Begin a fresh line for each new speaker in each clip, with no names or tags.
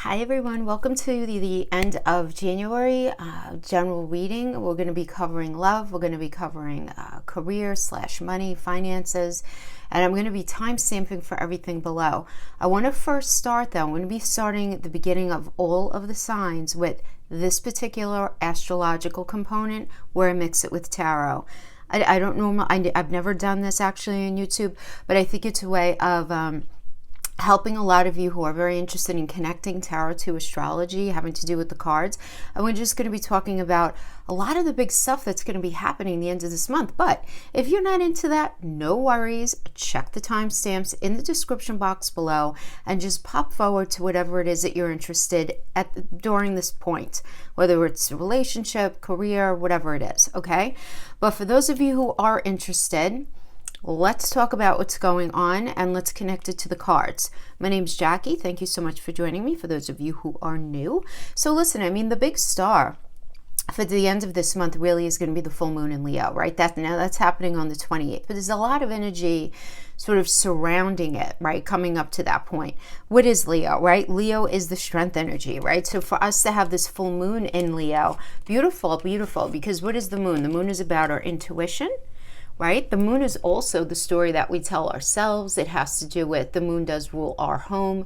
Hi everyone, welcome to the end of January general reading. We're going to be covering love, we're going to be covering career/money, finances, and I'm going to be time stamping for everything below. I want to first start though, I'm going to be starting at the beginning of all of the signs with this particular astrological component where I mix it with tarot. I don't know, I've never done this actually on YouTube, but I think it's a way of helping a lot of you who are very interested in connecting tarot to astrology, having to do with the cards. And we're just going to be talking about a lot of the big stuff that's going to be happening the end of this month. But if you're not into that, no worries. Check the timestamps in the description box below and just pop forward to whatever it is that you're interested at during this point, whether it's a relationship, career, whatever it is, okay? But for those of you who are interested, let's talk about what's going on and let's connect it to the cards. My name's Jackie. Thank you so much for joining me, for those of you who are new. So listen, the big star for the end of this month really is going to be the full moon in Leo, right? That's happening on the 28th, but there's a lot of energy sort of surrounding it, right? Coming up to that point. What is Leo, right? Leo is the strength energy, right? So for us to have this full moon in Leo, beautiful, because what is the moon? The moon is about our intuition, right? The moon is also the story that we tell ourselves. It has to do with the moon does rule our home.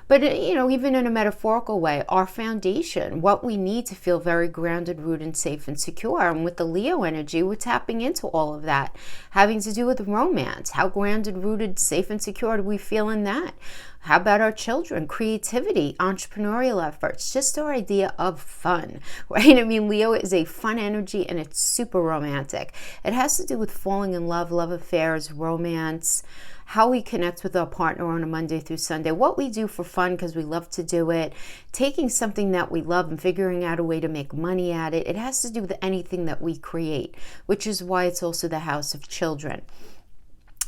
But, even in a metaphorical way, our foundation, what we need to feel very grounded, rooted, safe, and secure. And with the Leo energy, we're tapping into all of that, having to do with romance. How grounded, rooted, safe, and secure do we feel in that? How about our children? Creativity, entrepreneurial efforts, just our idea of fun, right? Leo is a fun energy and it's super romantic. It has to do with falling in love, love affairs, romance, how we connect with our partner on a Monday through Sunday, what we do for fun because we love to do it, taking something that we love and figuring out a way to make money at it. It has to do with anything that we create, which is why it's also the house of children.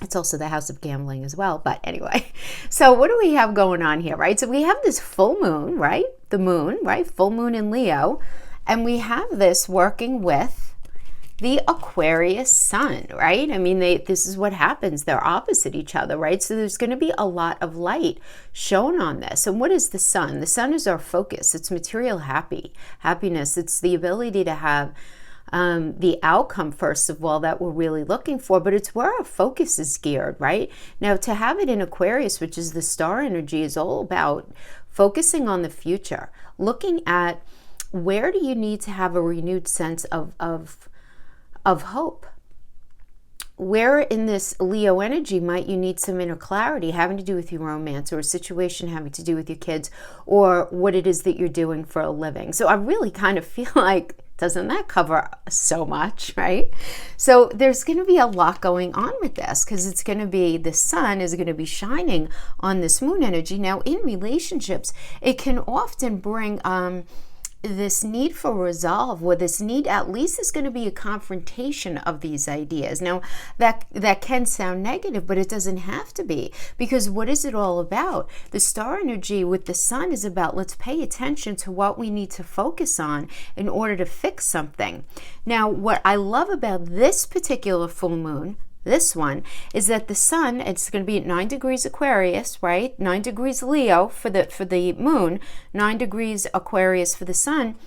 It's also the house of gambling as well. But anyway, so what do we have going on here, right? So we have this full moon, right? The moon, right? Full moon in Leo. And we have this working with the Aquarius sun, right? This is what happens. They're opposite each other, right? So there's going to be a lot of light shown on this. And what is the sun? The sun is our focus. It's material happiness. It's the ability to have the outcome, first of all, that we're really looking for, but it's where our focus is geared, right? Now, to have it in Aquarius, which is the star energy, is all about focusing on the future, looking at where do you need to have a renewed sense of hope. Where in this Leo energy might you need some inner clarity having to do with your romance or a situation having to do with your kids or what it is that you're doing for a living. So I really kind of feel like, doesn't that cover so much, right? So there's going to be a lot going on with this because it's going to be, the sun is going to be shining on this moon energy. Now in relationships, it can often bring this need for resolve, where this need at least is going to be a confrontation of these ideas. Now that can sound negative, but it doesn't have to be, because what is it all about? The star energy with the sun is about, let's pay attention to what we need to focus on in order to fix something. Now what I love about this particular full moon, this one, is that the sun, it's going to be at 9 degrees Aquarius, right? 9 degrees Leo for the moon, 9 degrees Aquarius for the sun.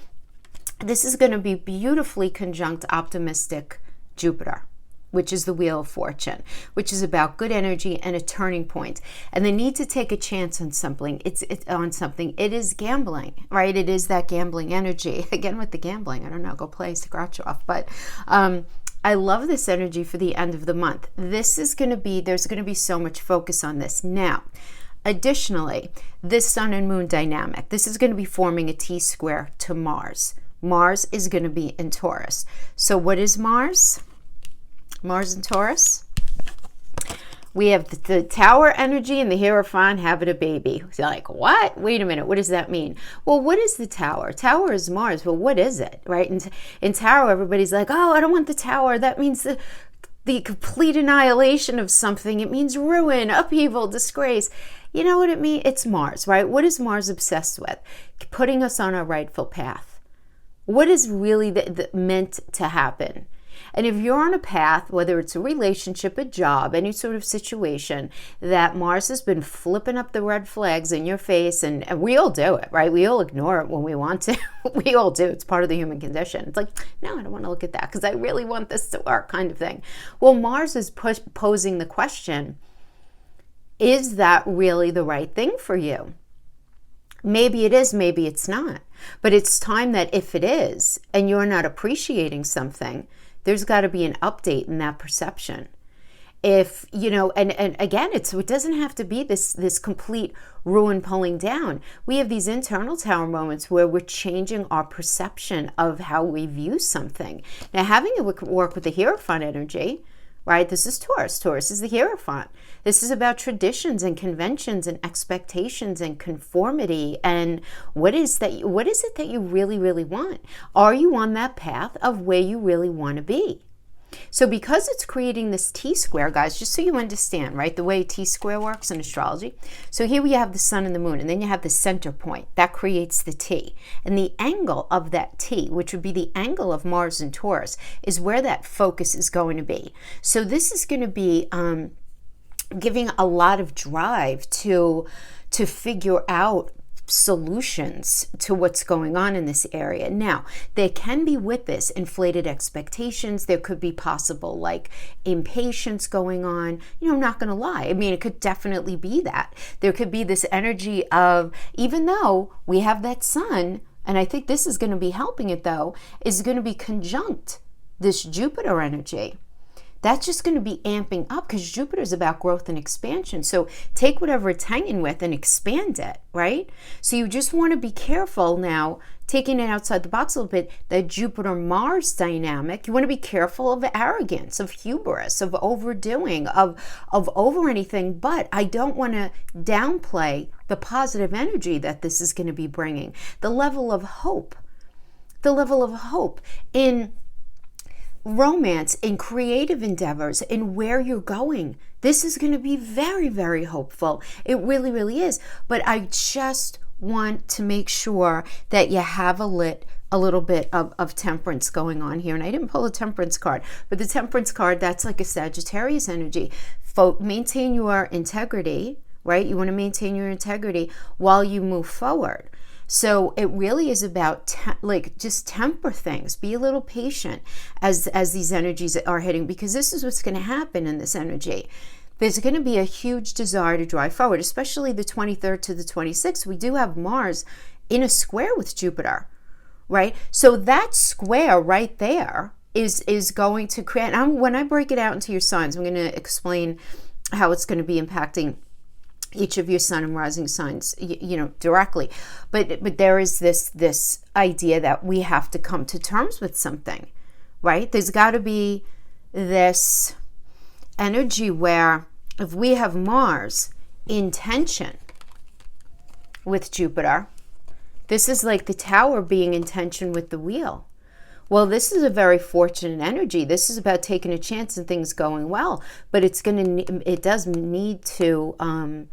This is going to be beautifully conjunct optimistic Jupiter, which is the wheel of fortune, which is about good energy and a turning point. And the need to take a chance on something. It's on something. It is gambling, right? It is that gambling energy. Again, with the gambling, I don't know, go play scratch off. But I love this energy for the end of the month. There's going to be so much focus on this. Now, additionally, this sun and moon dynamic, this is going to be forming a T-square to Mars. Mars is going to be in Taurus. So what is Mars? Mars in Taurus. We have the Tower energy and the Hierophant having a baby. So like, what? Wait a minute. What does that mean? Well, what is the Tower? Tower is Mars. Well, what is it, right? In Tarot, everybody's like, oh, I don't want the Tower. That means the complete annihilation of something. It means ruin, upheaval, disgrace. You know what it means? It's Mars, right? What is Mars obsessed with? Putting us on our rightful path. What is really meant to happen? And if you're on a path, whether it's a relationship, a job, any sort of situation, that Mars has been flipping up the red flags in your face, and we all do it, right? We all ignore it when we want to. We all do. It's part of the human condition. It's like, no, I don't want to look at that because I really want this to work, kind of thing. Well, Mars is posing the question, is that really the right thing for you? Maybe it is, maybe it's not. But it's time that if it is, and you're not appreciating something, there's got to be an update in that perception. If, and again, it doesn't have to be this complete ruin pulling down. We have these internal tower moments where we're changing our perception of how we view something. Now, having it work with the Hierophant energy, right? This is Taurus. Taurus is the Hierophant. This is about traditions and conventions and expectations and conformity. And what is it that you really, really want? Are you on that path of where you really want to be? So because it's creating this T-square, guys, just so you understand, right, the way T-square works in astrology. So here we have the sun and the moon, and then you have the center point. That creates the T. And the angle of that T, which would be the angle of Mars and Taurus, is where that focus is going to be. So this is going to be giving a lot of drive to figure out solutions to what's going on in this area. Now, there can be with this inflated expectations. There could be possible like impatience going on. I'm not going to lie. I mean, it could definitely be that. There could be this energy of, even though we have that sun, and I think this is going to be helping it though, is going to be conjunct this Jupiter energy. That's just going to be amping up because Jupiter is about growth and expansion. So take whatever it's hanging with and expand it, right? So you just want to be careful now, taking it outside the box a little bit, that Jupiter-Mars dynamic. You want to be careful of arrogance, of hubris, of overdoing, of over anything. But I don't want to downplay the positive energy that this is going to be bringing. The level of hope in romance, in creative endeavors, in where you're going. This is going to be very, very hopeful. It really, really is. But I just want to make sure that you have a little bit of temperance going on here. And I didn't pull a temperance card, but the temperance card, that's like a Sagittarius energy. Maintain your integrity, right? You want to maintain your integrity while you move forward. So it really is about just temper things. Be a little patient as these energies are hitting, because this is what's going to happen in this energy. There's going to be a huge desire to drive forward, especially the 23rd to the 26th. We do have Mars in a square with Jupiter, right? So that square right there is going to create, when I break it out into your signs, I'm going to explain how it's going to be impacting each of your sun and rising signs, directly. But there is this idea that we have to come to terms with something, right? There's got to be this energy where if we have Mars in tension with Jupiter, this is like the tower being in tension with the wheel. Well, this is a very fortunate energy. This is about taking a chance and things going well, but it does need to,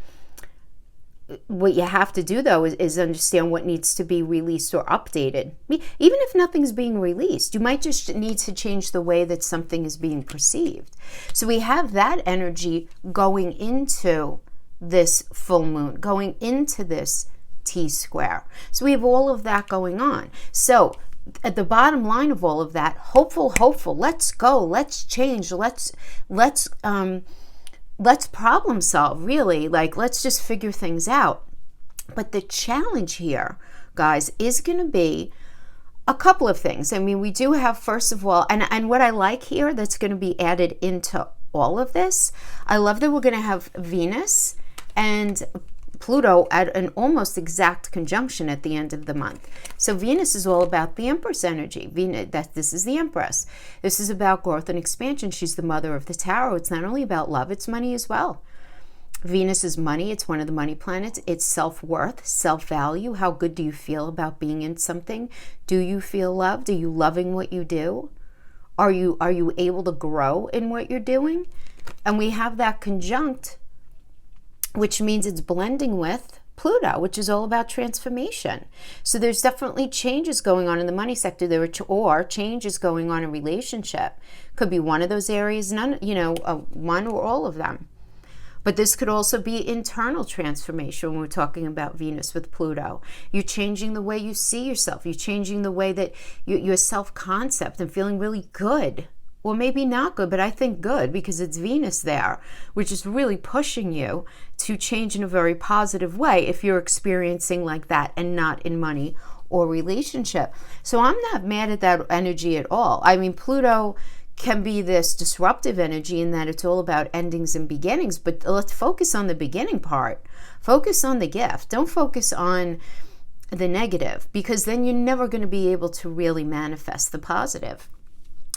what you have to do though is understand what needs to be released or updated. Even if nothing's being released, you might just need to change the way that something is being perceived. So we have that energy going into this full moon, going into this T-square. So we have all of that going on. So at the bottom line of all of that, hopeful, let's go, let's change, let's problem solve, really. Let's just figure things out. But the challenge here, guys, is going to be a couple of things. I mean, we do have, first of all, and what I like here that's going to be added into all of this, I love that we're going to have Venus and Pluto at an almost exact conjunction at the end of the month. So Venus is all about the Empress energy. This is the Empress. This is about growth and expansion. She's the mother of the tarot. It's not only about love, it's money as well. Venus is money. It's one of the money planets. It's self-worth, self-value. How good do you feel about being in something? Do you feel loved? Are you loving what you do? Are you able to grow in what you're doing? And we have that conjunct, which means it's blending with Pluto, which is all about transformation. So there's definitely changes going on in the money sector. There are changes going on in relationship. Could be one of those areas, none, one or all of them. But this could also be internal transformation when we're talking about Venus with Pluto. You're changing the way you see yourself. You're changing the way that your self-concept and feeling really good. Or maybe not good, but I think good because it's Venus there, which is really pushing you to change in a very positive way if you're experiencing like that and not in money or relationship. So I'm not mad at that energy at all. I mean, Pluto can be this disruptive energy in that it's all about endings and beginnings, but let's focus on the beginning part. Focus on the gift. Don't focus on the negative, because then you're never going to be able to really manifest the positive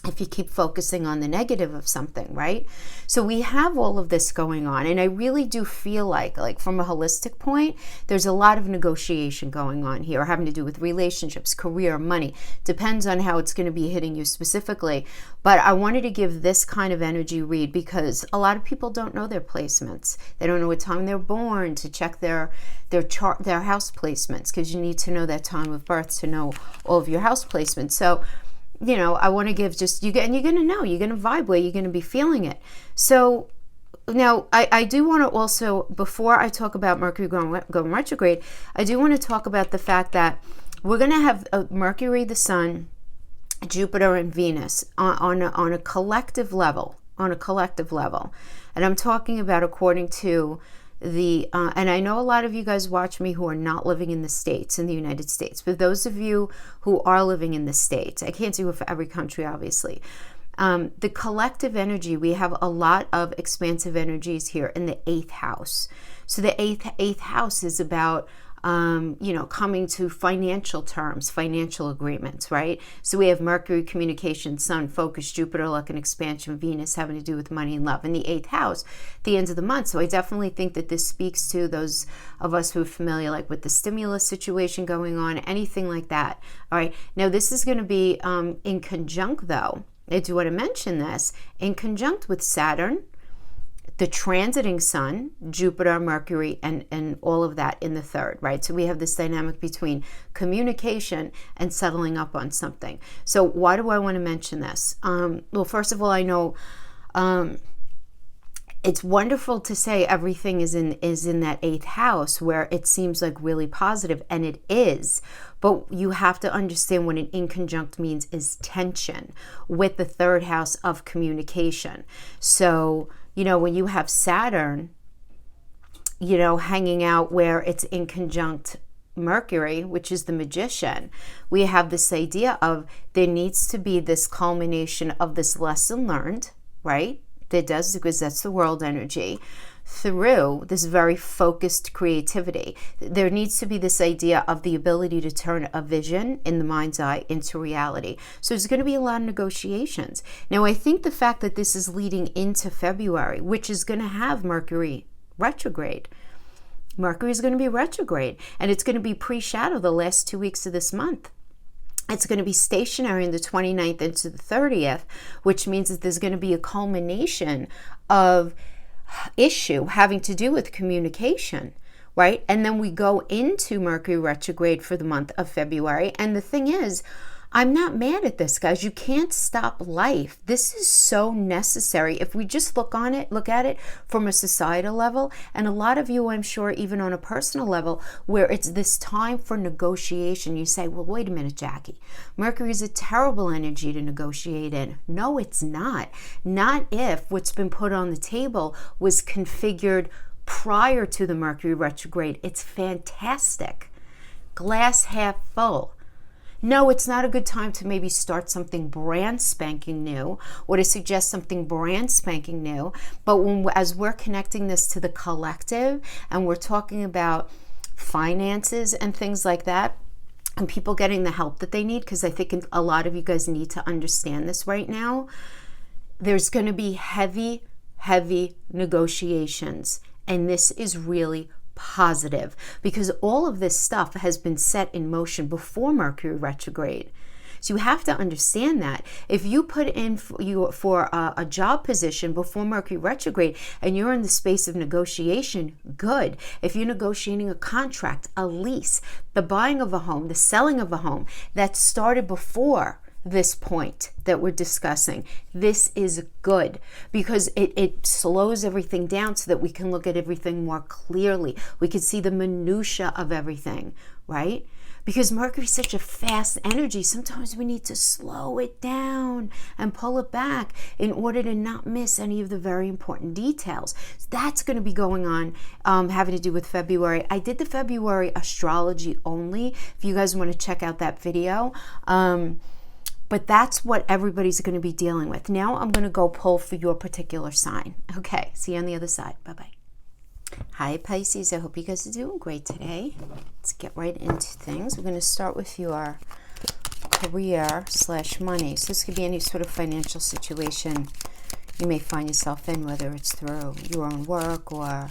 if you keep focusing on the negative of something, right? So we have all of this going on, and I really do feel like from a holistic point, there's a lot of negotiation going on here having to do with relationships, career, money. Depends on how it's going to be hitting you specifically, but I wanted to give this kind of energy read because a lot of people don't know their placements. They don't know what time they're born to check their chart, their house placements, because you need to know that time of birth to know all of your house placements. So I want to give just, and you're going to know, you're going to vibe where you're going to be feeling it. So now I do want to also, before I talk about Mercury going retrograde, I do want to talk about the fact that we're going to have Mercury, the Sun, Jupiter, and Venus on a collective level, And I'm talking about according to and I know a lot of you guys watch me who are not living in the United States, but those of you who are living in the States, I can't do it for every country, obviously. The collective energy, we have a lot of expansive energies here in the 8th house. So the eighth house is about coming to financial terms, financial agreements, right? So we have Mercury, communication, Sun, focus, Jupiter, luck and expansion, Venus having to do with money and love in the 8th house, the end of the month. So I definitely think that this speaks to those of us who are familiar, like with the stimulus situation going on, anything like that. All right. Now this is going to be in conjunct, though. I do want to mention this, in conjunct with Saturn, the transiting Sun, Jupiter, Mercury, and all of that in the 3rd, right? So we have this dynamic between communication and settling up on something. So why do I want to mention this? Well, first of all, I know it's wonderful to say everything is in that 8th house where it seems like really positive, and it is. But you have to understand what an in conjunct means is tension with the 3rd house of communication. So when you have Saturn, hanging out where it's in conjunct Mercury, which is the magician, we have this idea of there needs to be this culmination of this lesson learned, right? There does, because that's the world energy, through this very focused creativity. There needs to be this idea of the ability to turn a vision in the mind's eye into reality. So there's going to be a lot of negotiations. Now, I think the fact that this is leading into February, which is going to have Mercury retrograde. Mercury is going to be retrograde, and it's going to be pre-shadow the last 2 weeks of this month. It's going to be stationary on the 29th into the 30th, which means that there's going to be a culmination of issue having to do with communication, right? And then we go into Mercury retrograde for the month of February. And the thing is, I'm not mad at this, guys. You can't stop life. This is so necessary. If we just look at it from a societal level, and a lot of you, I'm sure, even on a personal level, where it's this time for negotiation. You say, well, wait a minute, Jackie. Mercury is a terrible energy to negotiate in. No, it's not. Not if what's been put on the table was configured prior to the Mercury retrograde. It's fantastic. Glass half full. No, it's not a good time to maybe start something brand spanking new or to suggest something brand spanking new. But as we're connecting this to the collective and we're talking about finances and things like that, and people getting the help that they need, because I think a lot of you guys need to understand this right now, there's going to be heavy negotiations. And this is really positive, because all of this stuff has been set in motion before Mercury retrograde. So you have to understand that. If you put in for a job position before Mercury retrograde and you're in the space of negotiation, good. If you're negotiating a contract, a lease, the buying of a home, the selling of a home that started before this point that we're discussing, this is good because it slows everything down so that we can look at everything more clearly. We can see the minutia of everything, right? Because Mercury is such a fast energy, sometimes we need to slow it down and pull it back in order to not miss any of the very important details. So that's going to be going on, having to do with February. I did the February astrology only, if you guys want to check out that video. But that's what everybody's going to be dealing with. Now I'm going to go pull for your particular sign. Okay, see you on the other side. Bye-bye. Hi, Pisces. I hope you guys are doing great today. Let's get right into things. We're going to start with your career/money. So this could be any sort of financial situation you may find yourself in, whether it's through your own work or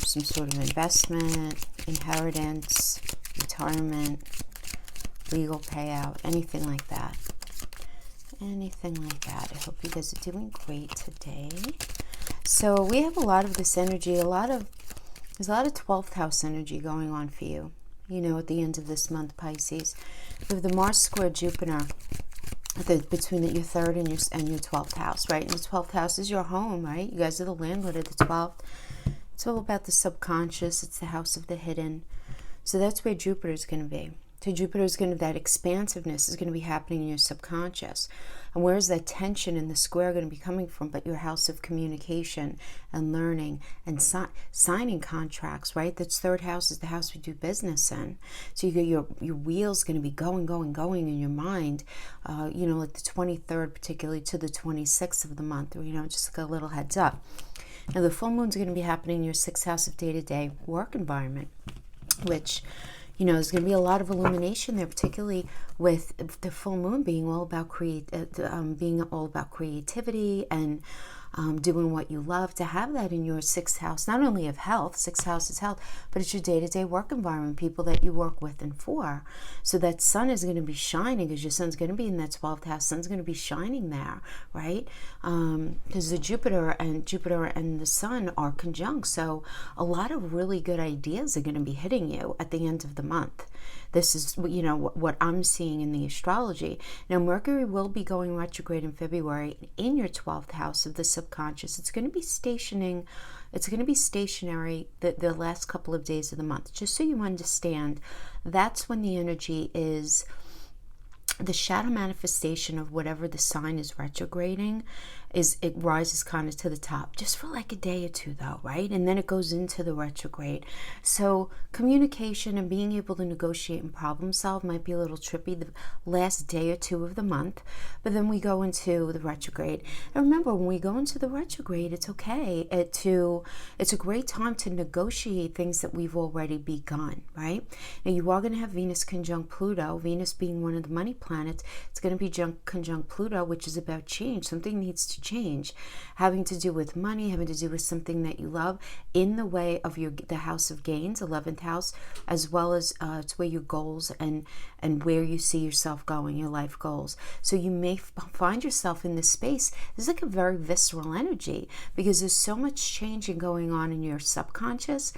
some sort of investment, inheritance, retirement, legal payout, anything like that. Anything like that. I hope you guys are doing great today. So we have a lot of this energy, there's a lot of 12th house energy going on for you, you know, at the end of this month, Pisces. We have the Mars square Jupiter between your third and your 12th house, right? And the 12th house is your home, right? You guys are the landlord at the 12th. It's all about the subconscious. It's the house of the hidden. So that's where Jupiter is going to be. So Jupiter is going to, that expansiveness is going to be happening in your subconscious. And where is that tension in the square going to be coming from but your house of communication and learning and signing contracts, right? That third house is the house we do business in. So you get your wheels going to be going in your mind, you know, like the 23rd particularly to the 26th of the month, or, you know, just like a little heads up. Now the full moon is going to be happening in your 6th house of day-to-day work environment, which, you know, there's going to be a lot of illumination there, particularly with the full moon being all about creativity and doing what you love. To have that in your 6th house, not only of health, 6th house is health, but it's your day-to-day work environment, people that you work with and for. So that sun is going to be shining, because your sun's going to be in that 12th house. Sun's going to be shining there, right? Because the Jupiter and the sun are conjunct. So a lot of really good ideas are going to be hitting you at the end of the month. This is, you know, what I'm seeing in the astrology. Now, Mercury will be going retrograde in February in your 12th house of the subconscious. It's going to be stationary the last couple of days of the month. Just so you understand, that's when the energy is the shadow manifestation of whatever the sign is retrograding. It rises kind of to the top just for like a day or two though, right? And then it goes into the retrograde. So communication and being able to negotiate and problem solve might be a little trippy the last day or two of the month, but then we go into the retrograde. And remember, when we go into the retrograde, it's okay. It's a great time to negotiate things that we've already begun, right? Now you are going to have Venus conjunct Pluto, Venus being one of the money planets. It's going to be conjunct Pluto, which is about change. Something needs to change, having to do with money, having to do with something that you love, in the way of the house of gains, 11th house, as well as it's where your goals and where you see yourself going, your life goals. So you may find yourself in this space. This is like a very visceral energy, because there's so much changing going on in your subconscious.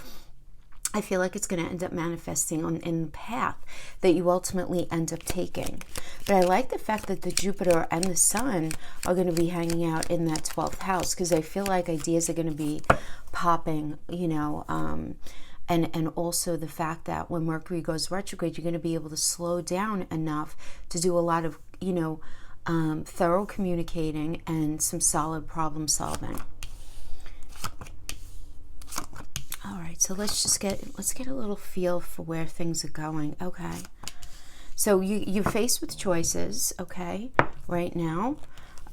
I feel like it's going to end up manifesting in the path that you ultimately end up taking. But I like the fact that the Jupiter and the Sun are going to be hanging out in that 12th house, because I feel like ideas are going to be popping, you know, and also the fact that when Mercury goes retrograde, you're going to be able to slow down enough to do a lot of, you know, thorough communicating and some solid problem solving. All right, so let's get a little feel for where things are going. Okay, so you're faced with choices, okay, right now,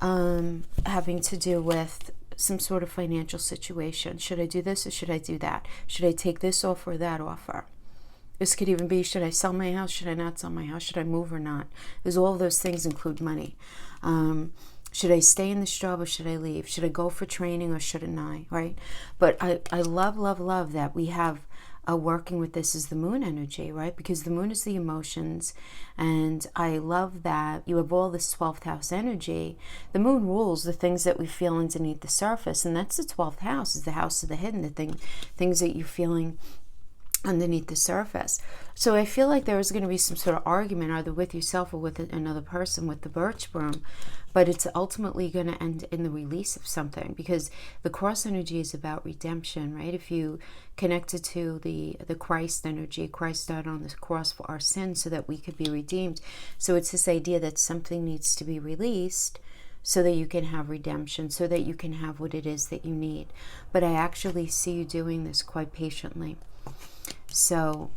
having to do with some sort of financial situation. Should I do this or should I do that? Should I take this offer or that offer? This could even be, should I sell my house? Should I not sell my house? Should I move or not? Because all of those things include money. Should I stay in this job or should I leave? Should I go for training or shouldn't I, right? But I love that we have working with this is the moon energy, right? Because the moon is the emotions, and I love that you have all this 12th house energy. The moon rules the things that we feel underneath the surface, and that's the 12th house, is the house of the hidden, the things that you're feeling underneath the surface. So I feel like there is going to be some sort of argument either with yourself or with another person with the birch broom, but it's ultimately going to end in the release of something, because the cross energy is about redemption, right? If you connect it to the Christ energy, Christ died on the cross for our sins so that we could be redeemed. So it's this idea that something needs to be released so that you can have redemption, so that you can have what it is that you need. But I actually see you doing this quite patiently. So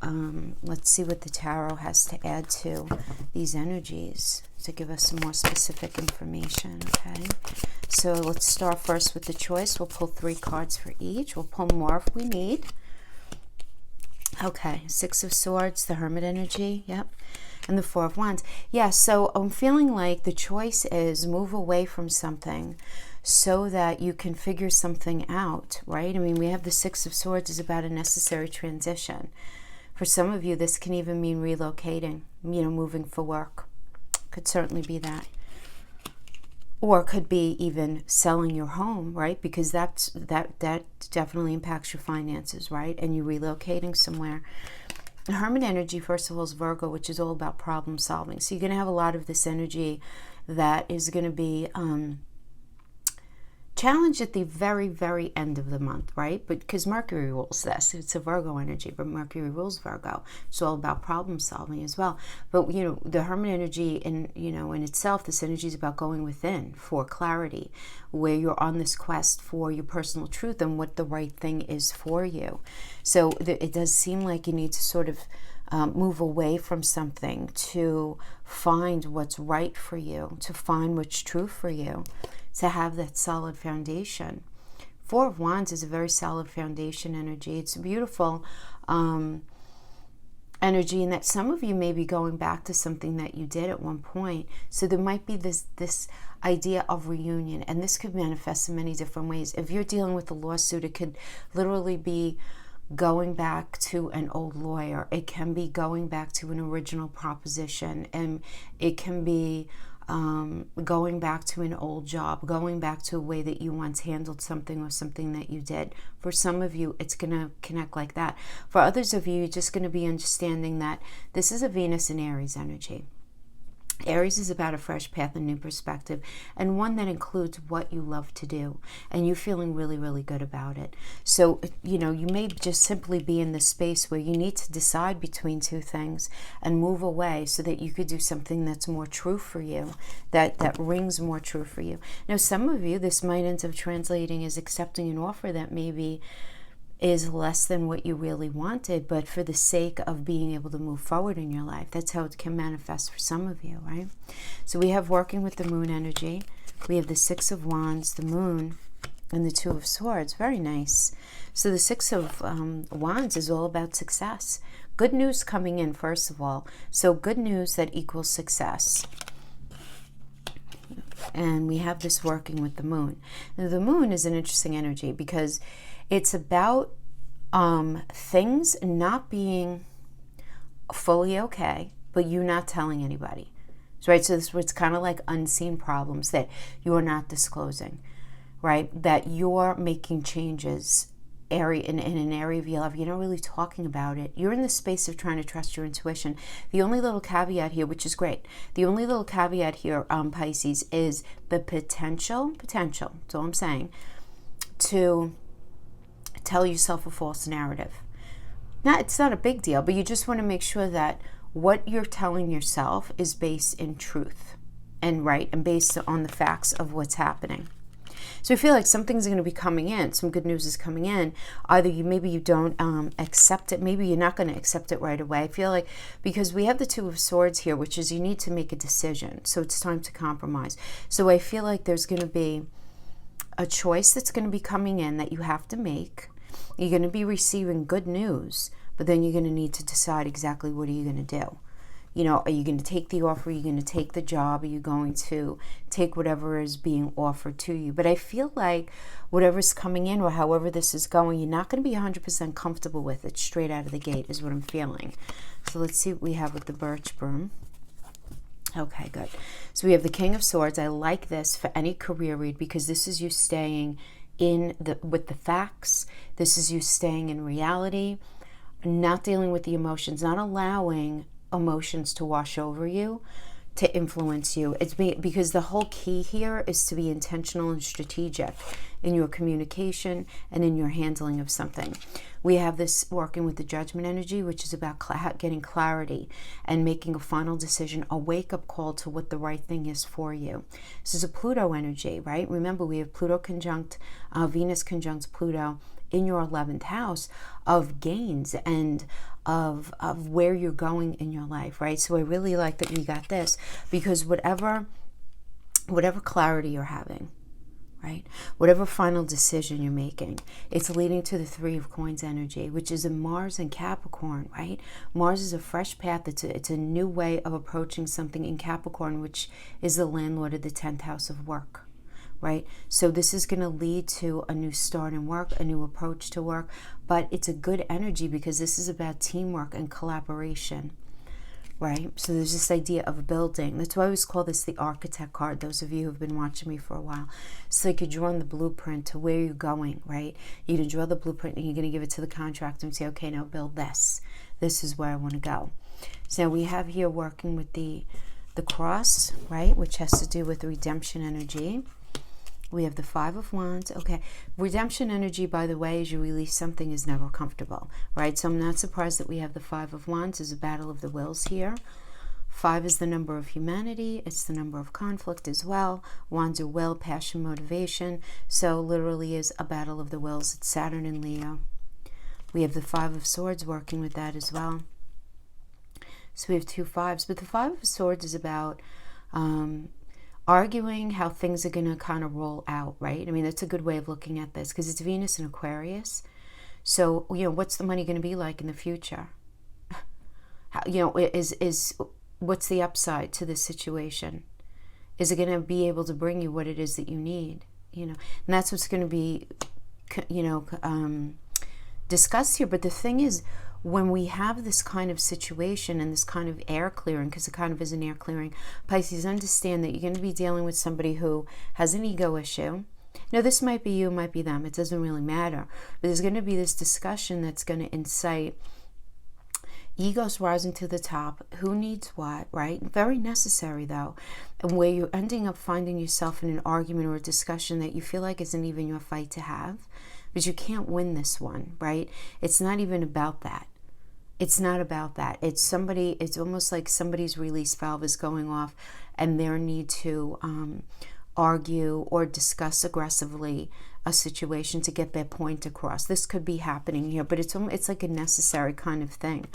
let's see what the tarot has to add to these energies to give us some more specific information, okay? So let's start first with the choice. We'll pull 3 cards for each. We'll pull more if we need. Okay, 6 of Swords, the Hermit energy, yep. And the 4 of Wands. Yeah, so I'm feeling like the choice is move away from something so that you can figure something out, right? I mean, we have the 6 of Swords is about a necessary transition. For some of you, this can even mean relocating, moving for work. Could certainly be that. Or it could be even selling your home, right? Because that definitely impacts your finances, right? And you're relocating somewhere. The Hermit energy, first of all, is Virgo, which is all about problem solving. So you're going to have a lot of this energy that is going to be challenged at the very, very end of the month, right? But because Mercury rules this, it's a Virgo energy, but Mercury rules Virgo. It's all about problem solving as well. But the Hermit energy, in itself, this energy is about going within for clarity, where you're on this quest for your personal truth and what the right thing is for you. So it does seem like you need to sort of move away from something to find what's right for you, to find what's true for you, to have that solid foundation. 4 of Wands is a very solid foundation energy. It's a beautiful energy in that some of you may be going back to something that you did at one point. So there might be this idea of reunion, and this could manifest in many different ways. If you're dealing with a lawsuit, it could literally be going back to an old lawyer. It can be going back to an original proposition, and it can be going back to an old job, going back to a way that you once handled something or something that you did. For some of you, it's going to connect like that. For others of you, you're just going to be understanding that this is a Venus and Aries energy. Aries is about a fresh path and new perspective, and one that includes what you love to do, and you feeling really, really good about it. So, you may just simply be in this space where you need to decide between 2 things and move away so that you could do something that's more true for you, that rings more true for you. Now, some of you, this might end up translating as accepting an offer that maybe is less than what you really wanted, but for the sake of being able to move forward in your life. That's how it can manifest for some of you, right? So we have working with the moon energy. We have the 6 of Wands, the moon, and the 2 of Swords. Very nice. So the 6 of Wands is all about success. Good news coming in, first of all. So good news that equals success. And we have this working with the moon. Now, the moon is an interesting energy because it's about things not being fully okay, but you not telling anybody. Right? So it's kind of like unseen problems that you're not disclosing, right? That you're making changes in an area of your life. You're not really talking about it. You're in the space of trying to trust your intuition. The only little caveat here, which is great, the only little caveat here, Pisces, is the potential, that's all I'm saying, to tell yourself a false narrative. Now, it's not a big deal, but you just want to make sure that what you're telling yourself is based in truth and based on the facts of what's happening. So I feel like something's going to be coming in. Some good news is coming in. Either maybe you don't accept it. Maybe you're not going to accept it right away. I feel like because we have the 2 of Swords here, which is you need to make a decision. So it's time to compromise. So I feel like there's going to be a choice that's going to be coming in that you have to make. You're going to be receiving good news, but then you're going to need to decide exactly what are you going to do. You know, are you going to take the offer? Are you going to take the job? Are you going to take whatever is being offered to you? But I feel like whatever's coming in or however this is going, you're not going to be 100% comfortable with it straight out of the gate is what I'm feeling. So let's see what we have with the birch broom. Okay, good. So we have the King of Swords. I like this for any career read because this is you staying with the facts. This is you staying in reality, not dealing with the emotions, not allowing emotions to wash over you, to influence you. It's because the whole key here is to be intentional and strategic in your communication and in your handling of something. We have this working with the Judgment energy, which is about getting clarity and making a final decision, a wake-up call to what the right thing is for you. This is a Pluto energy, right? Remember, we have Pluto conjunct, Venus conjunct Pluto in your 11th house of gains and of where you're going in your life, right? So I really like that we got this because whatever clarity you're having, right? Whatever final decision you're making, it's leading to the Three of Coins energy, which is a Mars and Capricorn, right? Mars is a fresh path. It's a new way of approaching something in Capricorn, which is the landlord of the 10th house of work, right? So this is going to lead to a new start in work, a new approach to work, but it's a good energy because this is about teamwork and collaboration, right? So there's this idea of building. That's why I always call this the architect card, those of you who've been watching me for a while. It's like you're drawing the blueprint to where you're going, right? You're going to draw the blueprint and you're going to give it to the contractor and say, okay, now build this. This is where I want to go. So we have here working with the cross, right, which has to do with redemption energy. We have the Five of Wands. Okay, redemption energy, by the way, as you release something, is never comfortable, right? So I'm not surprised that we have the Five of Wands as a battle of the wills here. 5 is the number of humanity. It's the number of conflict as well. Wands are will, passion, motivation. So literally is a battle of the wills. It's Saturn and Leo. We have the Five of Swords working with that as well. So we have 2 5s. But the Five of Swords is about arguing how things are going to kind of roll out, right? I mean, that's a good way of looking at this because it's Venus in Aquarius. So, you know, what's the money going to be like in the future? How, you know, what's the upside to this situation? Is it going to be able to bring you what it is that you need? You know, and that's what's going to be, you know, discussed here. But the thing is, when we have this kind of situation and this kind of air clearing, because it kind of is an air clearing, Pisces, understand that you're going to be dealing with somebody who has an ego issue. Now, this might be you, might be them. It doesn't really matter. But there's going to be this discussion that's going to incite egos rising to the top. Who needs what, right? Very necessary, though. And where you're ending up finding yourself in an argument or a discussion that you feel like isn't even your fight to have. But you can't win this one, right? It's not even about that. It's not about that. It's almost like somebody's release valve is going off and their need to argue or discuss aggressively a situation to get their point across. This could be happening here, but it's like a necessary kind of thing.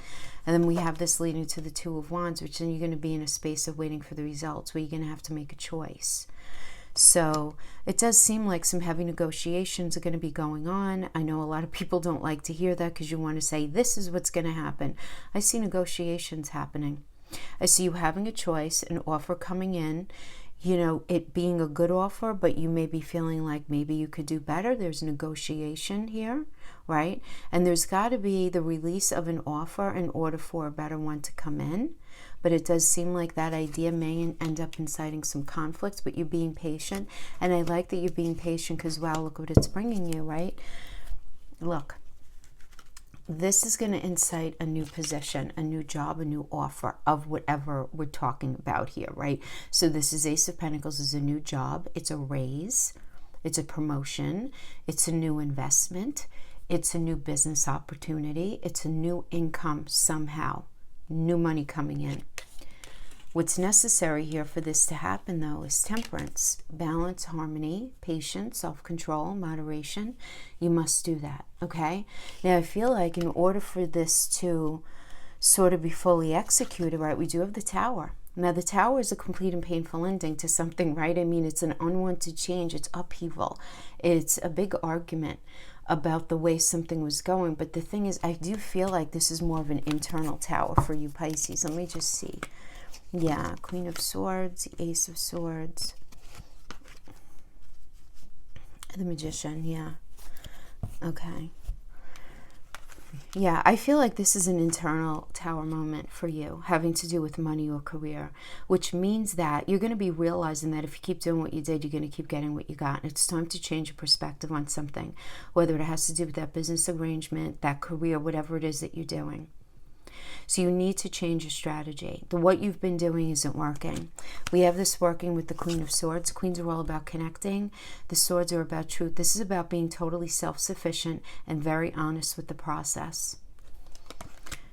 And then we have this leading to the Two of Wands, which then you're going to be in a space of waiting for the results where you're going to have to make a choice. So it does seem like some heavy negotiations are going to be going on. I know a lot of people don't like to hear that because you want to say, this is what's going to happen. I see negotiations happening. I see you having a choice, an offer coming in, you know, it being a good offer, but you may be feeling like maybe you could do better. There's negotiation here, right? And there's got to be the release of an offer in order for a better one to come in. But it does seem like that idea may end up inciting some conflicts, but you're being patient. And I like that you're being patient because, wow, look what it's bringing you, right? Look, this is going to incite a new position, a new job, a new offer of whatever we're talking about here, right? So this is Ace of Pentacles, is a new job. It's a raise. It's a promotion. It's a new investment. It's a new business opportunity. It's a new income somehow. New money coming in. What's necessary here for this to happen, though, is temperance, balance, harmony, patience, self-control, moderation. You must do that, okay? Now, I feel like in order for this to sort of be fully executed, right, we do have the Tower. Now, the Tower is a complete and painful ending to something, right? I mean, it's an unwanted change. It's upheaval. It's a big argument. about the way something was going. But the thing is, I do feel like this is more of an internal tower for you, Pisces. Let me just see. Yeah, Queen of Swords, Ace of Swords, the Magician, yeah. Okay. Yeah, I feel like this is an internal tower moment for you, having to do with money or career, which means that you're going to be realizing that if you keep doing what you did, you're going to keep getting what you got. And it's time to change your perspective on something, whether it has to do with that business arrangement, that career, whatever it is that you're doing. So you need to change your strategy. What you've been doing isn't working. We have this working with the Queen of Swords. Queens are all about connecting. The Swords are about truth. This is about being totally self-sufficient and very honest with the process.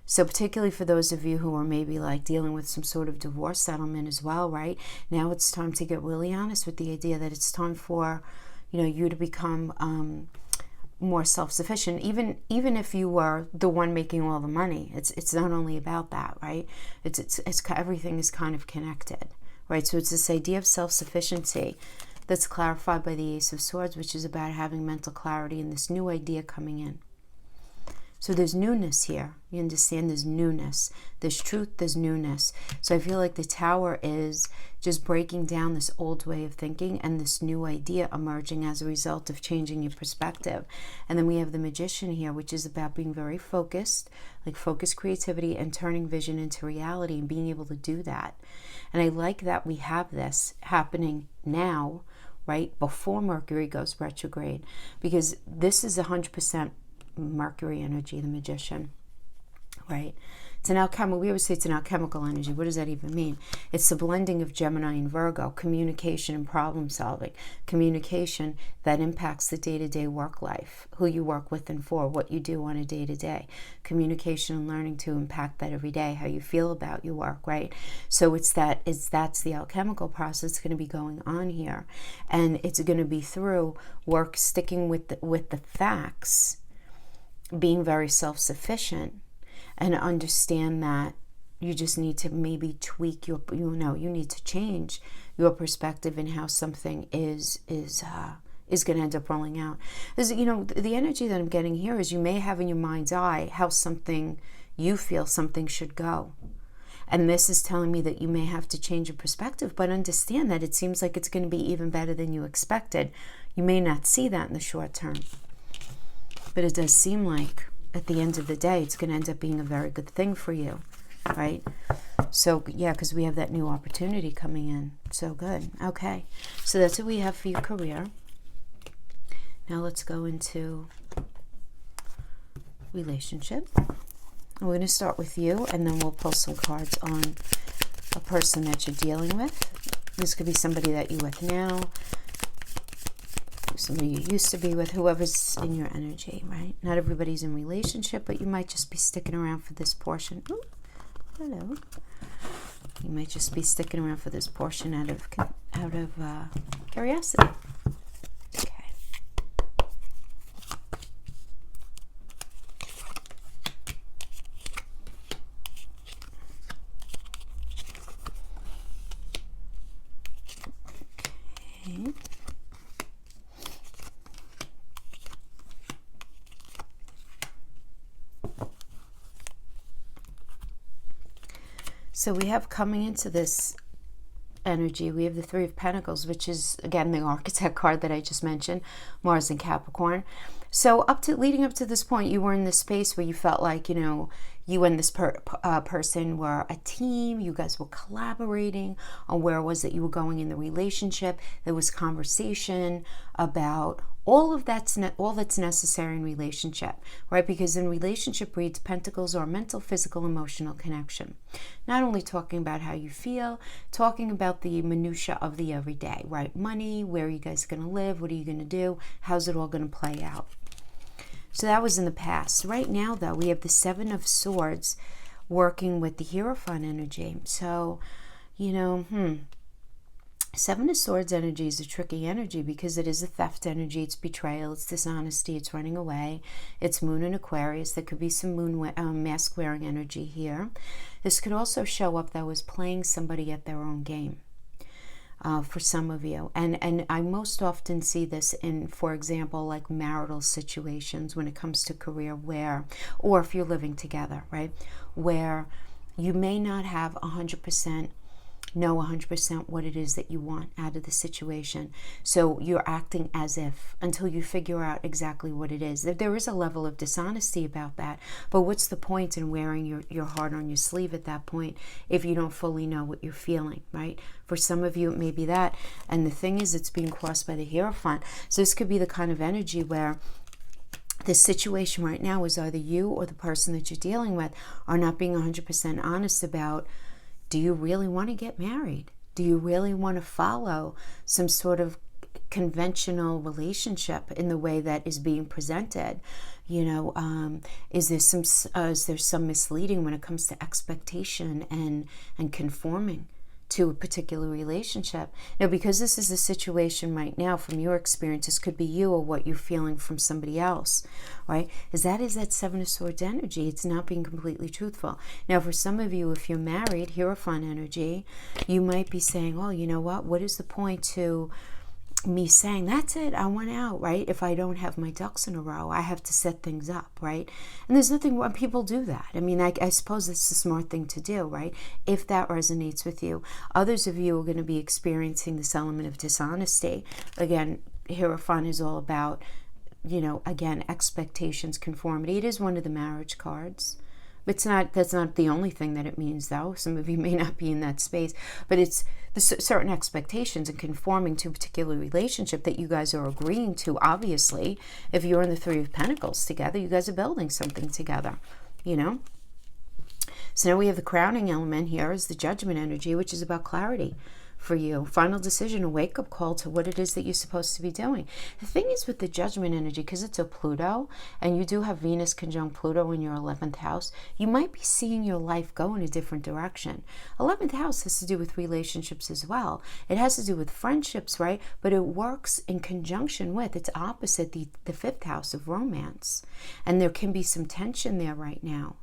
So particularly for those of you who are maybe like dealing with some sort of divorce settlement as well, right? Now it's time to get really honest with the idea that it's time for, you to become more self-sufficient, even if you were the one making all the money. It's not only about that, right? It's everything is kind of connected, right? So it's this idea of self-sufficiency that's clarified by the Ace of Swords, which is about having mental clarity and this new idea coming in. So there's newness here. You understand, there's newness. There's truth, there's newness. So I feel like the Tower is just breaking down this old way of thinking and this new idea emerging as a result of changing your perspective. And then we have the Magician here, which is about being very focused, like focused creativity and turning vision into reality and being able to do that. And I like that we have this happening now, right, before Mercury goes retrograde, because this is 100% Mercury energy, the Magician, right? It's an alchemical. We always say it's an alchemical energy. What does that even mean? It's the blending of Gemini and Virgo, communication and problem solving. Communication that impacts the day-to-day work life, who you work with and for, what you do on a day-to-day. Communication and learning to impact that every day, how you feel about your work, right? So that's the alchemical process going to be going on here, and it's going to be through work, sticking with the facts, being very self-sufficient, and understand that you just need to maybe tweak you need to change your perspective in how something is going to end up rolling out. The energy that I'm getting here is you may have in your mind's eye how you feel something should go. And this is telling me that you may have to change your perspective, but understand that it seems like it's going to be even better than you expected. You may not see that in the short term, but it does seem like at the end of the day, it's going to end up being a very good thing for you, right? So, yeah, because we have that new opportunity coming in. So good. Okay. So that's what we have for your career. Now let's go into relationship. We're going to start with you, and then we'll pull some cards on a person that you're dealing with. This could be somebody that you're with now, somebody you used to be with, whoever's in your energy, right? Not everybody's in relationship, but you might just be sticking around for this portion. Ooh, hello. You might just be sticking around for this portion out of curiosity. Okay. Okay. So we have coming into this energy, we have the Three of Pentacles, which is, again, the Architect card that I just mentioned, Mars and Capricorn. So leading up to this point, you were in this space where you felt like, you and this person were a team. You guys were collaborating on where it was that you were going in the relationship. There was conversation about all that's necessary in relationship, right? Because in relationship reads, Pentacles are mental, physical, emotional connection. Not only talking about how you feel, talking about the minutia of the everyday, right? Money, where are you guys going to live? What are you going to do? How's it all going to play out? So that was in the past. Right now, though, we have the Seven of Swords working with the Hierophant energy. So, Seven of Swords energy is a tricky energy because it is a theft energy. It's betrayal. It's dishonesty. It's running away. It's Moon in Aquarius. There could be some moon mask wearing energy here. This could also show up, though, as playing somebody at their own game. for some of you. And I most often see this in, for example, like marital situations when it comes to career, where, or if you're living together, right, where you may not have 100% know 100% what it is that you want out of the situation. So you're acting as if until you figure out exactly what it is. There is a level of dishonesty about that, but what's the point in wearing your heart on your sleeve at that point if you don't fully know what you're feeling, right? For some of you, it may be that. And the thing is, it's being crossed by the Hierophant. So this could be the kind of energy where the situation right now is either you or the person that you're dealing with are not being 100% honest about, do you really want to get married? Do you really want to follow some sort of conventional relationship in the way that is being presented? You know, is there some misleading when it comes to expectation and conforming to a particular relationship? Now, because this is a situation right now, from your experience, this could be you or what you're feeling from somebody else, right? Is that Seven of Swords energy. It's not being completely truthful. Now, for some of you, if you're married, Hierophant energy, you might be saying, oh, you know what is the point to me saying, that's it, I want out, right? If I don't have my ducks in a row, I have to set things up, right? And there's nothing wrong, people do that. I mean, I suppose it's a smart thing to do, right? If that resonates with you. Others of you are going to be experiencing this element of dishonesty. Again, Hierophant is all about, you know, again, expectations, conformity. It is one of the marriage cards. That's not the only thing that it means, though. Some of you may not be in that space, but it's the certain expectations and conforming to a particular relationship that you guys are agreeing to. Obviously, if you're in the Three of Pentacles together, you guys are building something together, you know? So now we have the crowning element here is the Judgment energy, which is about clarity for you. Final decision, a wake-up call to what it is that you're supposed to be doing. The thing is with the Judgment energy, because it's a Pluto, and you do have Venus conjunct Pluto in your 11th house, you might be seeing your life go in a different direction. 11th house has to do with relationships as well. It has to do with friendships, right? But it works in conjunction with, it's opposite the 5th house of romance. And there can be some tension there right now,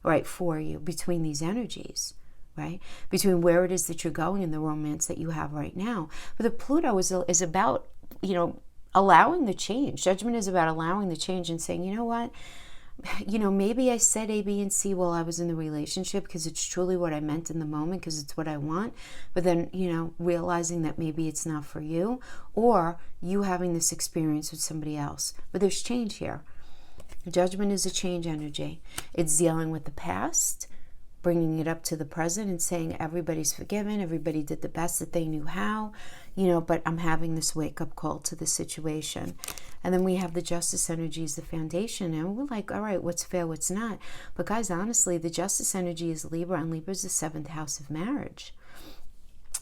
right, for you between these energies. Right? Between where it is that you're going and the romance that you have right now. But the Pluto is about, you know, allowing the change. Judgment is about allowing the change and saying, you know what, you know, maybe I said A, B, and C while I was in the relationship because it's truly what I meant in the moment because it's what I want. But then, you know, realizing that maybe it's not for you, or you having this experience with somebody else. But there's change here. Judgment is a change energy. It's dealing with the past, bringing it up to the present and saying everybody's forgiven, everybody did the best that they knew how, you know, but I'm having this wake-up call to the situation. And then we have the Justice energy as the foundation, and we're like, all right, what's fair, what's not? But guys, honestly, the Justice energy is Libra, and Libra is the 7th house of marriage.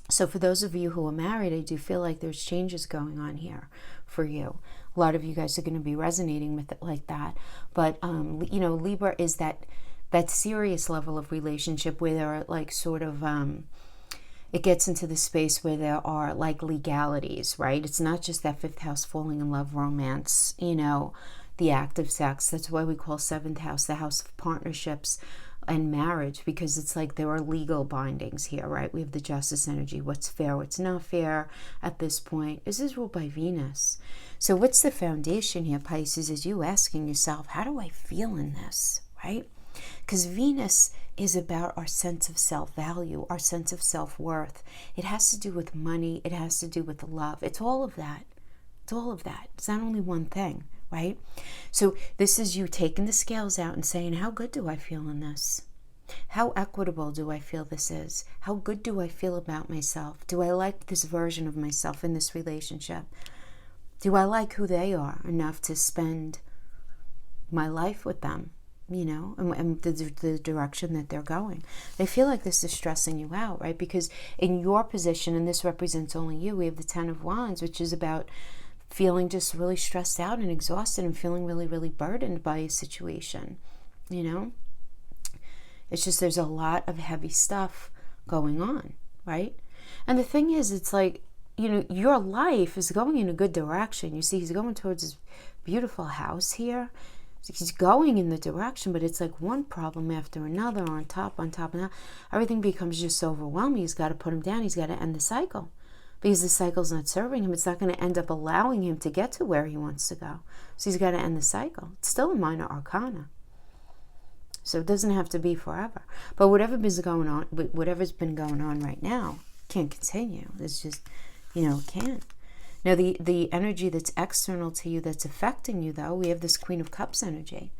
So for those of you who are married, I do feel like there's changes going on here for you. A lot of you guys are going to be resonating with it like that. But, you know, Libra is that serious level of relationship where there are like sort of, it gets into the space where there are like legalities, right? It's not just that 5th house falling in love romance, you know, the act of sex. That's why we call 7th house the house of partnerships and marriage, because it's like there are legal bindings here, right? We have the Justice energy, what's fair, what's not fair at this point. This is ruled by Venus. So what's the foundation here, Pisces, is you asking yourself, how do I feel in this, right? Because Venus is about our sense of self-value, our sense of self-worth. It has to do with money. It has to do with love. It's all of that. It's all of that. It's not only one thing, right? So this is you taking the scales out and saying, how good do I feel in this? How equitable do I feel this is? How good do I feel about myself? Do I like this version of myself in this relationship? Do I like who they are enough to spend my life with them? You know, and the direction that they're going. They feel like this is stressing you out, right? Because in your position, and this represents only you, we have the 10 of Wands, which is about feeling just really stressed out and exhausted and feeling really, really burdened by a situation, you know? It's just there's a lot of heavy stuff going on, right? And the thing is, it's like, you know, your life is going in a good direction. You see, he's going towards this beautiful house here. He's going in the direction, but it's like one problem after another on top, and everything becomes just overwhelming. He's got to put him down. He's got to end the cycle. because the cycle's not serving him. It's not going to end up allowing him to get to where he wants to go. So he's got to end the cycle. It's still a minor arcana. So it doesn't have to be forever. But whatever's been going on right now can't continue. It's just, it can't. Now, the energy that's external to you that's affecting you, though, we have this Queen of Cups energy.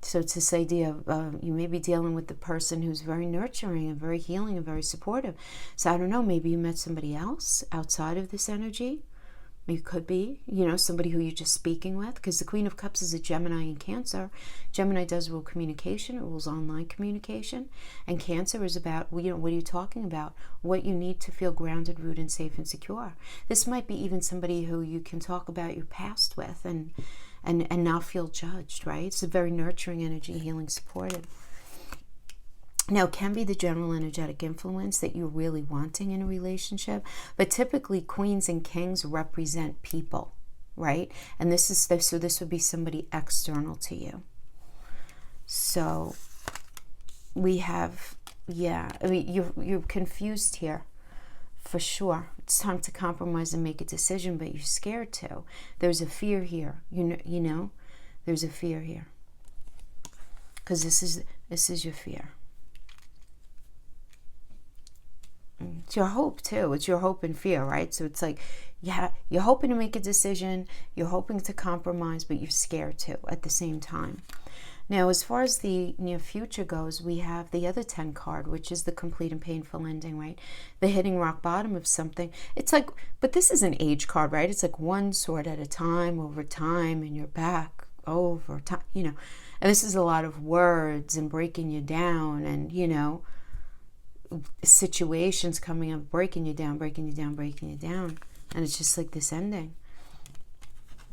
So it's this idea of you may be dealing with the person who's very nurturing and very healing and very supportive. So I don't know, maybe you met somebody else outside of this energy. You could be, somebody who you're just speaking with, because the Queen of Cups is a Gemini and Cancer. Gemini does rule communication, it rules online communication, and Cancer is about, what are you talking about? What you need to feel grounded, rooted, and safe and secure. This might be even somebody who you can talk about your past with and not feel judged, right? It's a very nurturing energy, healing, supportive. Now, it can be the general energetic influence that you're really wanting in a relationship, but typically queens and kings represent people, right? And this would be somebody external to you. So we have, you're confused here, for sure. It's time to compromise and make a decision, but you're scared to. There's a fear here, there's a fear here, because this is your fear. It's your hope too. It's your hope and fear, right? So it's like, you're hoping to make a decision, you're hoping to compromise, but you're scared too at the same time. Now, as far as the near future goes, we have the other 10 card, which is the complete and painful ending, right? The hitting rock bottom of something. It's like, but this is an age card, right? It's like one sword at a time, over time, and you're back over time, And this is a lot of words and breaking you down and, situations coming up, breaking you down. And it's just like this ending.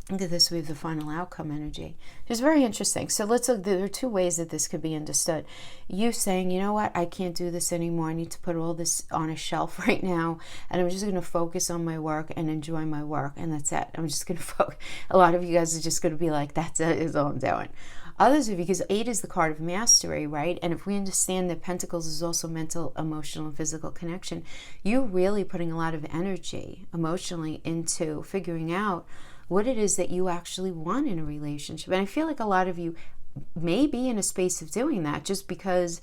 Look at this, we have the final outcome energy. It's very interesting. So let's look, there are two ways that this could be understood. You saying, you know what, I can't do this anymore. I need to put all this on a shelf right now. And I'm just going to focus on my work and enjoy my work. And that's it. I'm just going to focus. A lot of you guys are just going to be like, that's it, is all I'm doing. Others of you, because 8 is the card of mastery, right? And if we understand that Pentacles is also mental, emotional, and physical connection, you're really putting a lot of energy emotionally into figuring out what it is that you actually want in a relationship. And I feel like a lot of you may be in a space of doing that just because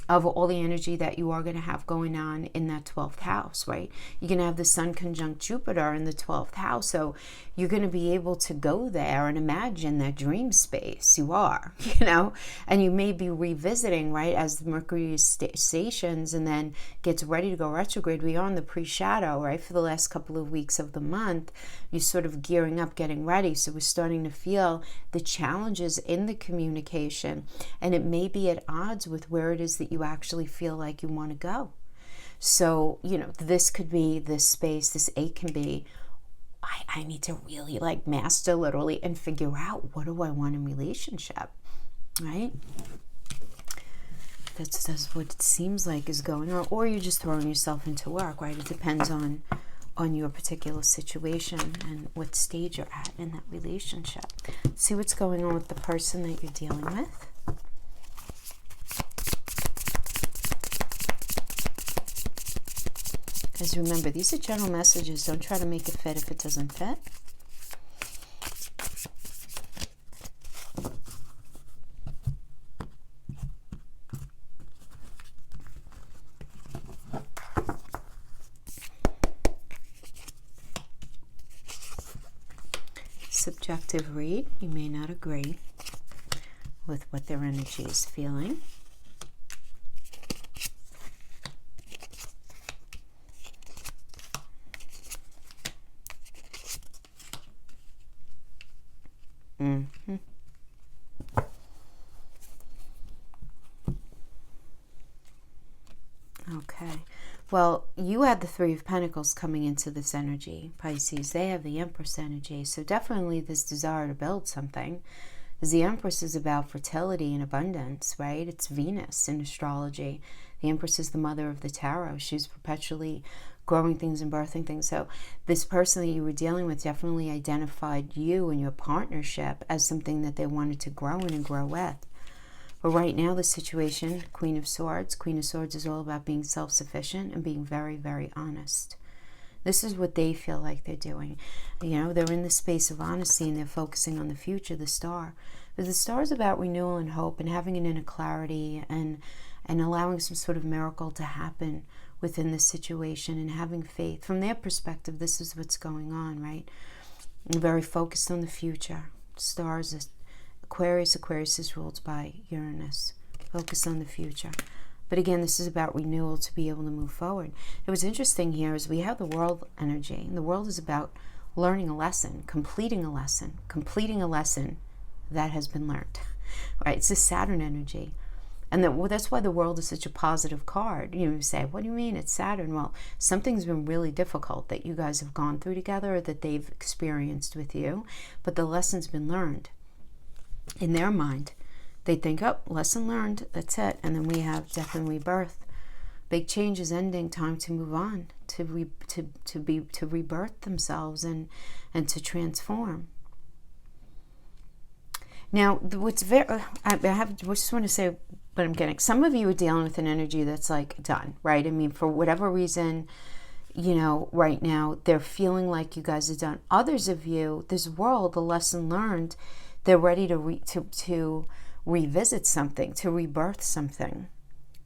of all the energy that you are going to have going on in that 12th house, right? You're going to have the Sun conjunct Jupiter in the 12th house, so you're going to be able to go there and imagine that dream space. You are, and you may be revisiting, right, as the Mercury stations and then gets ready to go retrograde. We are in the pre-shadow, right, for the last couple of weeks of the month. You're sort of gearing up, getting ready, so we're starting to feel the challenges in the communication, and it may be at odds with where it is that you actually feel like you want to go. So, this could be this space, this 8 can be, I need to really master literally and figure out, what do I want in relationship, right? That's what it seems like is going on. Or you're just throwing yourself into work, right? It depends on your particular situation and what stage you're at in that relationship. See what's going on with the person that you're dealing with. Because remember, these are general messages. Don't try to make it fit if it doesn't fit. Subjective read. You may not agree with what their energy is feeling. Okay. Well, you had the 3 of Pentacles coming into this energy, Pisces. They have the Empress energy. So definitely this desire to build something. Because the Empress is about fertility and abundance, right? It's Venus in astrology. The Empress is the mother of the tarot. She's perpetually growing things and birthing things. So this person that you were dealing with definitely identified you and your partnership as something that they wanted to grow in and grow with. But right now, the situation, Queen of Swords is all about being self-sufficient and being very, very honest. This is what they feel like they're doing. You know, they're in the space of honesty and they're focusing on the future, the star. But the star is about renewal and hope and having an inner clarity and allowing some sort of miracle to happen within the situation and having faith. From their perspective, this is what's going on, right? And very focused on the future. Stars is Aquarius. Aquarius is ruled by Uranus. Focus on the future. But again, this is about renewal to be able to move forward. It was interesting here is we have the world energy. And the world is about learning a lesson, completing a lesson that has been learned. Right? It's a Saturn energy. And that's why the world is such a positive card. You say, what do you mean it's Saturn? Well, something's been really difficult that you guys have gone through together, or that they've experienced with you, but the lesson's been learned. In their mind, they think, oh, lesson learned, that's it. And then we have death and rebirth. Big change is ending, time to move on, to rebirth themselves and to transform. Now, what's I just want to say what I'm getting. Some of you are dealing with an energy that's like done, right? I mean, for whatever reason, you know, right now, they're feeling like you guys are done. Others of you, this world, the lesson learned, they're ready to revisit something, to rebirth something,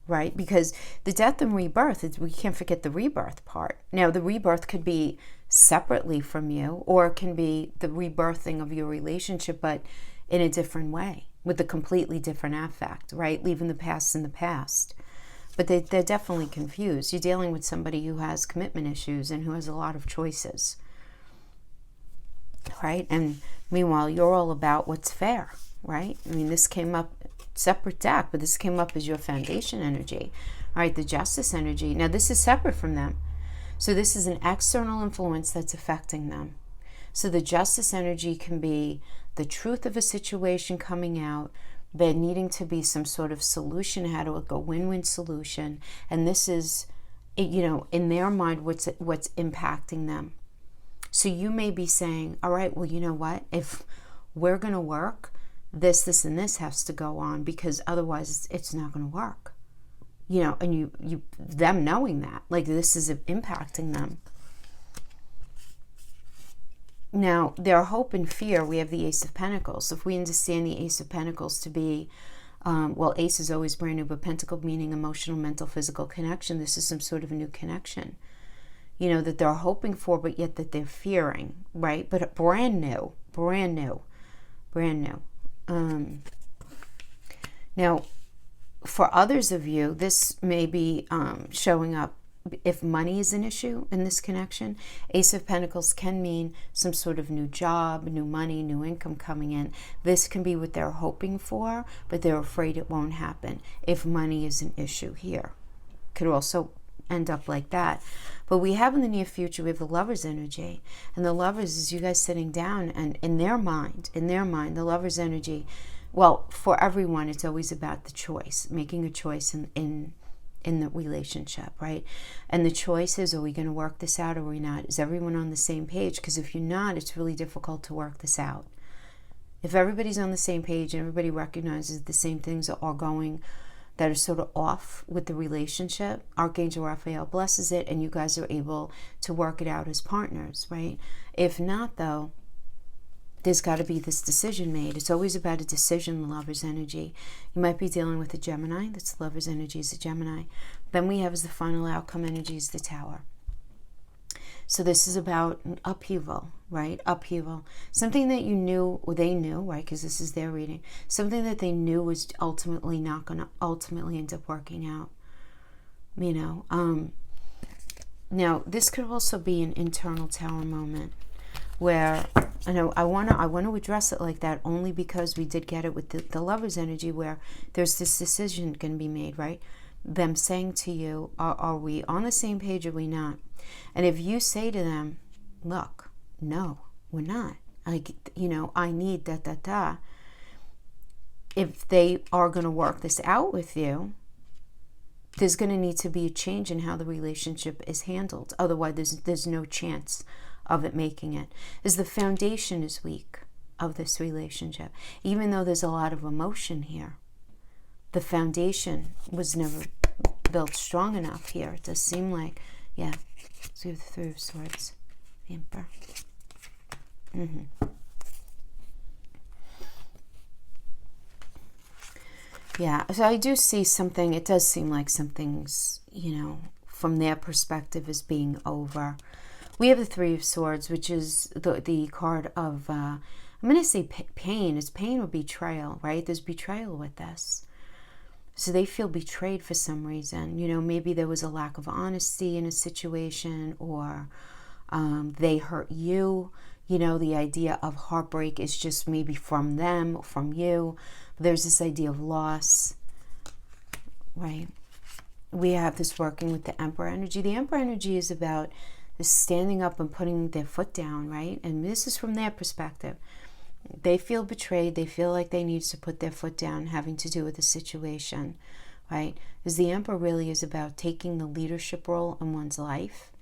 right? Because the death and rebirth, we can't forget the rebirth part. Now, the rebirth could be separately from you, or it can be the rebirthing of your relationship, but in a different way, with a completely different affect, right? Leaving the past in the past. But they're definitely confused. You're dealing with somebody who has commitment issues and who has a lot of choices, right? And meanwhile, you're all about what's fair, right? I mean, this came up, separate deck, but this came up as your foundation energy, all right? The justice energy. Now, this is separate from them. So this is an external influence that's affecting them. So the justice energy can be the truth of a situation coming out, there needing to be some sort of solution, how to a win-win solution. And this is, you know, in their mind, what's impacting them. So you may be saying, all right, well, you know what? If we're going to work, this, and this has to go on, because otherwise it's not going to work. You know, and you them knowing that, like, this is impacting them. Now, their hope and fear, we have the Ace of Pentacles. If we understand the Ace of Pentacles to be, well, Ace is always brand new, but Pentacle meaning emotional, mental, physical connection. This is some sort of a new connection, you know, that they're hoping for, but yet that they're fearing, right? But brand new. Now, for others of you, this may be showing up if money is an issue in this connection. Ace of Pentacles can mean some sort of new job, new money, new income coming in. This can be what they're hoping for, but they're afraid it won't happen if money is an issue here. Could also end up like that. But we have in the near future, we have the Lover's energy. And the Lovers is you guys sitting down, and in their mind, the Lover's energy, well, for everyone, it's always about the choice, making a choice in the relationship, right? And the choice is, are we going to work this out or are we not? Is everyone on the same page? Because if you're not, it's really difficult to work this out. If everybody's on the same page and everybody recognizes the same things are going that are sort of off with the relationship, Archangel Raphael blesses it and you guys are able to work it out as partners, right? If not, though, there's got to be this decision made. It's always about a decision, the Lover's energy. You might be dealing with a Gemini. That's the Lover's energy is a Gemini. Then we have as the final outcome energy is the Tower. So this is about an upheaval, right? Upheaval. Something that you knew, or they knew, right? Because this is their reading. Something that they knew was ultimately not going to ultimately end up working out. You know. Now, this could also be an internal Tower moment, where I want to address it like that only because we did get it with the Lover's energy, where there's this decision going to be made, right? Them saying to you, are we on the same page or are we not? And if you say to them, look, no, we're not. Like, you know, I need da. If they are going to work this out with you, there's going to need to be a change in how the relationship is handled. Otherwise, there's no chance of it making it. Is the foundation is weak of this relationship. Even though there's a lot of emotion here, the foundation was never built strong enough here. It does seem like, Yeah. So we have the Three of Swords, the Emperor. Yeah, so I do see something, it does seem like something's, from their perspective is being over. We have the Three of Swords, which is the card of, I'm going to say pain. It's pain or betrayal, right? There's betrayal with this. So they feel betrayed for some reason. Maybe there was a lack of honesty in a situation, or they hurt you. The idea of heartbreak is just maybe from them or from you. There's this idea of loss, right? We have this working with the Emperor energy. The Emperor energy is about this standing up and putting their foot down, right? And this is from their perspective. They feel betrayed. They feel like they need to put their foot down, having to do with the situation, right? Because the Emperor really is about taking the leadership role in one's life,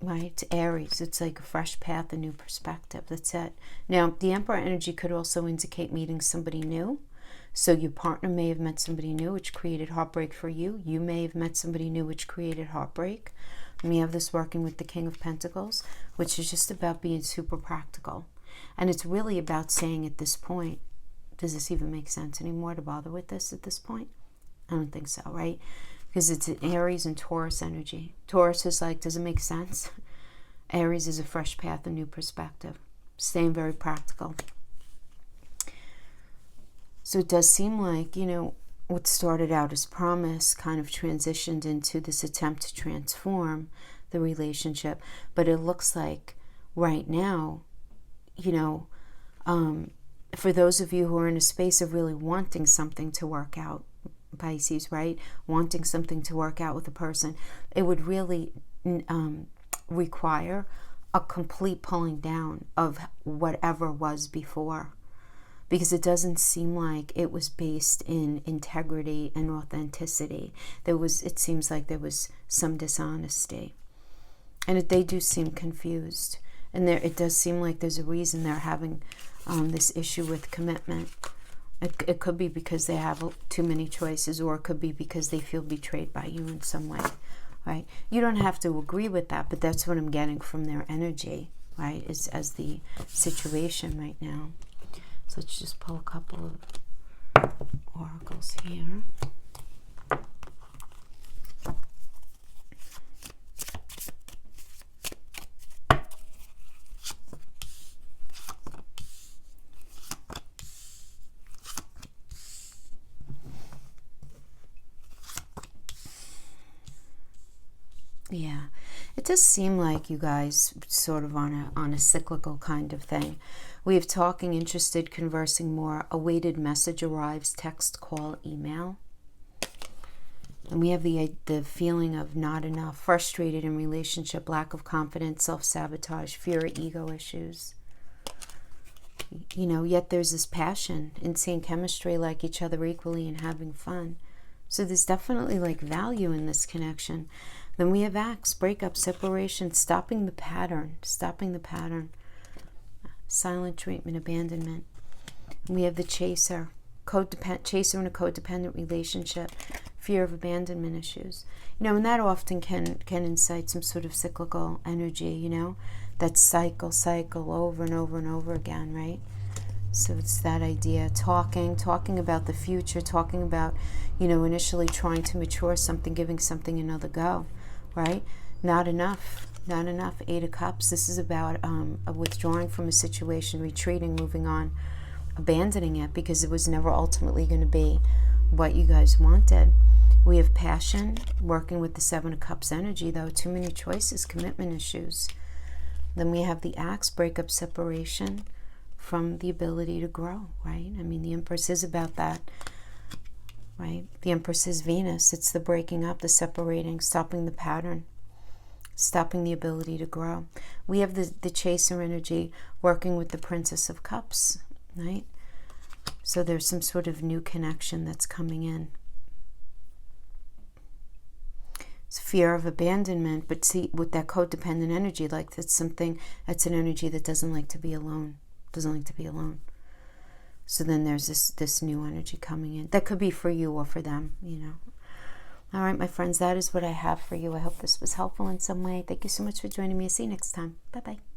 right? To Aries, it's like a fresh path, a new perspective. That's it. Now, the Emperor energy could also indicate meeting somebody new. So your partner may have met somebody new, which created heartbreak for you. You may have met somebody new, which created heartbreak. And we have this working with the King of Pentacles, which is just about being super practical. And it's really about saying at this point, does this even make sense anymore to bother with this at this point? I don't think so, right? Because it's an Aries and Taurus energy. Taurus is like, does it make sense? Aries is a fresh path, a new perspective. Staying very practical. So it does seem like, what started out as promise kind of transitioned into this attempt to transform the relationship. But it looks like right now, for those of you who are in a space of really wanting something to work out, Pisces, right? Wanting something to work out with a person, it would really require a complete pulling down of whatever was before. Because it doesn't seem like it was based in integrity and authenticity. It seems like there was some dishonesty. And they do seem confused. And it does seem like there's a reason they're having this issue with commitment. It could be because they have too many choices, or it could be because they feel betrayed by you in some way, right? You don't have to agree with that, but that's what I'm getting from their energy, right, as the situation right now. So let's just pull a couple of oracles here. Yeah, it does seem like you guys sort of on a cyclical kind of thing. We have talking, interested, conversing more, awaited message arrives, text, call, email. And we have the feeling of not enough, frustrated in relationship, lack of confidence, self-sabotage, fear, ego issues. Yet there's this passion, insane chemistry, like each other equally and having fun. So there's definitely like value in this connection. Then we have acts, breakup, separation, stopping the pattern, silent treatment, abandonment. And we have the chaser, chaser in a codependent relationship, fear of abandonment issues. And that often can incite some sort of cyclical energy, that cycle over and over and over again, right? So it's that idea, talking about the future, talking about, initially trying to mature something, giving something another go, right? Not enough. Eight of Cups. This is about withdrawing from a situation, retreating, moving on, abandoning it because it was never ultimately going to be what you guys wanted. We have passion, working with the Seven of Cups energy, though. Too many choices, commitment issues. Then we have the Axe, breakup, separation from the ability to grow, right? I mean, the Empress is about that, right? The Empress is Venus. It's the breaking up, the separating, stopping the pattern, stopping the ability to grow. We have the Chaser energy working with the Princess of Cups, right? So there's some sort of new connection that's coming in. It's fear of abandonment, but see, with that codependent energy, like that's an energy that doesn't like to be alone. So then there's this new energy coming in. That could be for you or for them, All right, my friends, that is what I have for you. I hope this was helpful in some way. Thank you so much for joining me. See you next time. Bye-bye.